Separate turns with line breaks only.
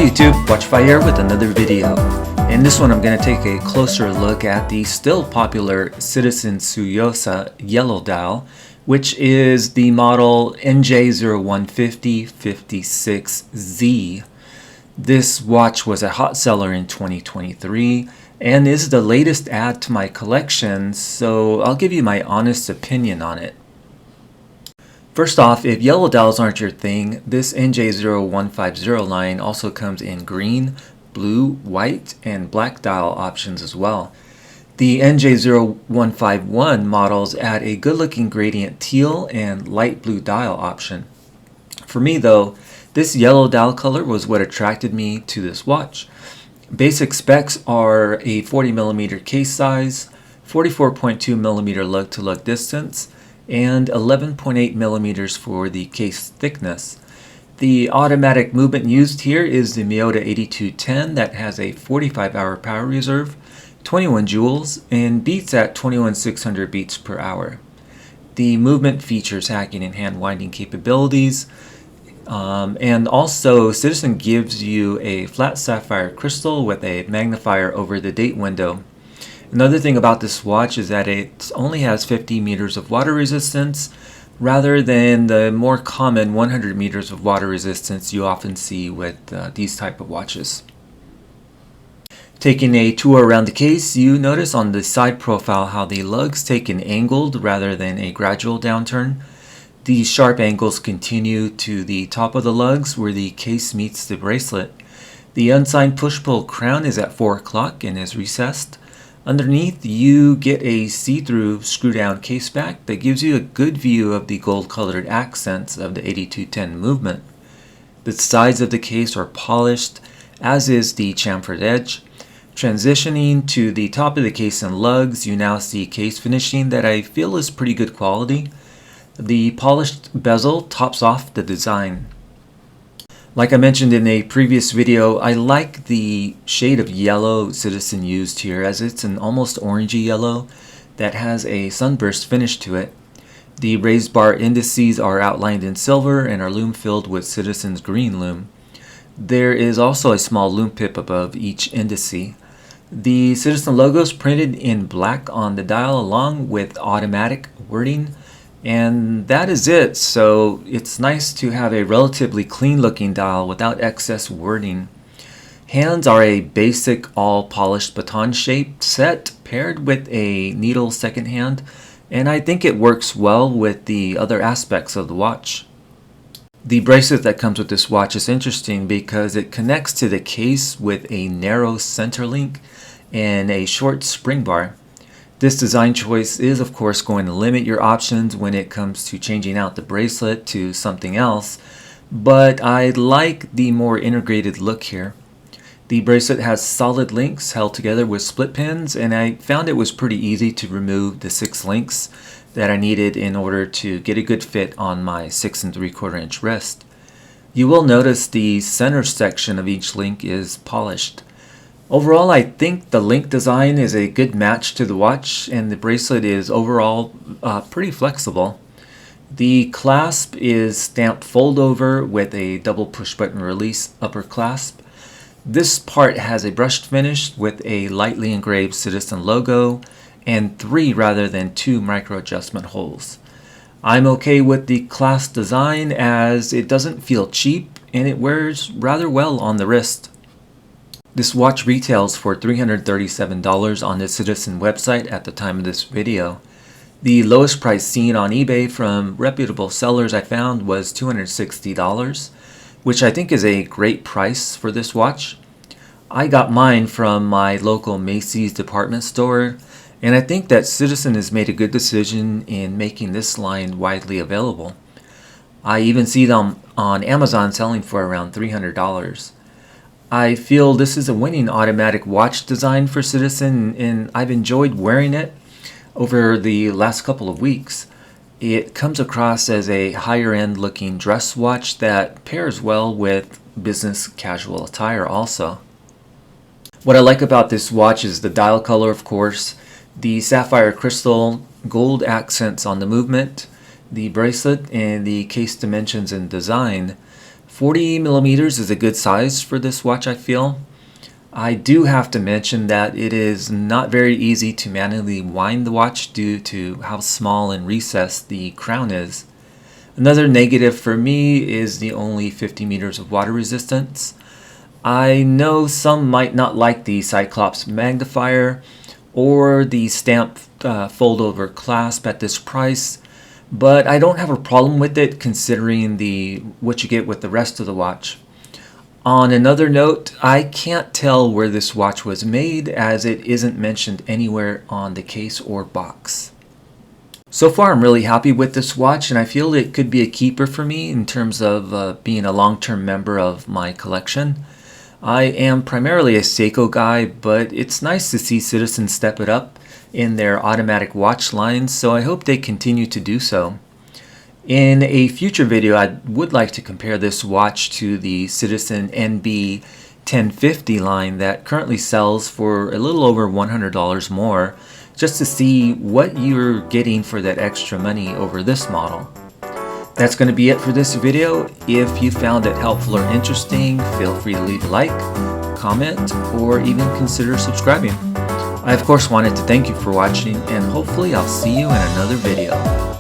YouTube, Watchify here with another video. In this one I'm going to take a closer look at the still popular Citizen Tsuyosa yellow dial, which is the model NJ0150-56Z. This watch was a hot seller in 2023 and is the latest add to my collection, so I'll give you my honest opinion on it. First off, if yellow dials aren't your thing, this NJ0150 line also comes in green, blue, white, and black dial options as well. The NJ0151 models add a good-looking gradient teal and light blue dial option. For me though, this yellow dial color was what attracted me to this watch. Basic specs are a 40mm case size, 44.2mm lug-to-lug distance, and 11.8 millimeters for the case thickness. The automatic movement used here is the Miyota 8210 that has a 45-hour power reserve, 21 joules, and beats at 21,600 beats per hour. The movement features hacking and hand winding capabilities, and also Citizen gives you a flat sapphire crystal with a magnifier over the date window. Another thing about this watch is that it only has 50 meters of water resistance rather than the more common 100 meters of water resistance you often see with these type of watches. Taking a tour around the case, you notice on the side profile how the lugs take an angled rather than a gradual downturn. These sharp angles continue to the top of the lugs where the case meets the bracelet. The unsigned push-pull crown is at 4 o'clock and is recessed. Underneath, you get a see-through screw-down case back that gives you a good view of the gold-colored accents of the 8210 movement. The sides of the case are polished, as is the chamfered edge. Transitioning to the top of the case and lugs, you now see case finishing that I feel is pretty good quality. The polished bezel tops off the design. Like I mentioned in a previous video, I like the shade of yellow Citizen used here, as it's an almost orangey yellow that has a sunburst finish to it. The raised bar indices are outlined in silver and are lume filled with Citizen's green lume. There is also a small lume pip above each indice. The Citizen logo is printed in black on the dial along with automatic wording. And that is it. So it's nice to have a relatively clean looking dial without excess wording. Hands are a basic all polished baton shaped set paired with a needle second hand, and I think it works well with the other aspects of the watch. The bracelet that comes with this watch is interesting because it connects to the case with a narrow center link and a short spring bar. This design choice is of course going to limit your options when it comes to changing out the bracelet to something else, but I like the more integrated look here. The bracelet has solid links held together with split pins, and I found it was pretty easy to remove the 6 links that I needed in order to get a good fit on my 6 3/4 inch wrist. You will notice the center section of each link is polished. Overall, I think the link design is a good match to the watch, and the bracelet is overall pretty flexible. The clasp is stamped fold over with a double push button release upper clasp. This part has a brushed finish with a lightly engraved Citizen logo and 3 rather than 2 micro adjustment holes. I'm okay with the clasp design as it doesn't feel cheap and it wears rather well on the wrist. This watch retails for $337 on the Citizen website at the time of this video. The lowest price seen on eBay from reputable sellers I found was $260, which I think is a great price for this watch. I got mine from my local Macy's department store, and I think that Citizen has made a good decision in making this line widely available. I even see them on Amazon selling for around $300. I feel this is a winning automatic watch design for Citizen, and I've enjoyed wearing it over the last couple of weeks. It comes across as a higher end looking dress watch that pairs well with business casual attire also. What I like about this watch is the dial color, of course, the sapphire crystal, gold accents on the movement, the bracelet, and the case dimensions and design. 40 millimeters is a good size for this watch, I feel. I do have to mention that it is not very easy to manually wind the watch due to how small and recessed the crown is. Another negative for me is the only 50 meters of water resistance. I know some might not like the Cyclops magnifier or the stamp fold-over clasp at this price, but I don't have a problem with it considering what you get with the rest of the watch. On another note, I can't tell where this watch was made as it isn't mentioned anywhere on the case or box. So far I'm really happy with this watch, and I feel it could be a keeper for me in terms of being a long-term member of my collection. I am primarily a Seiko guy, but it's nice to see Citizen step it up in their automatic watch lines, so I hope they continue to do so. In a future video, I would like to compare this watch to the Citizen NB1050 line that currently sells for a little over $100 more, just to see what you're getting for that extra money over this model. That's going to be it for this video. If you found it helpful or interesting, feel free to leave a like, comment, or even consider subscribing. I of course wanted to thank you for watching, and hopefully I'll see you in another video.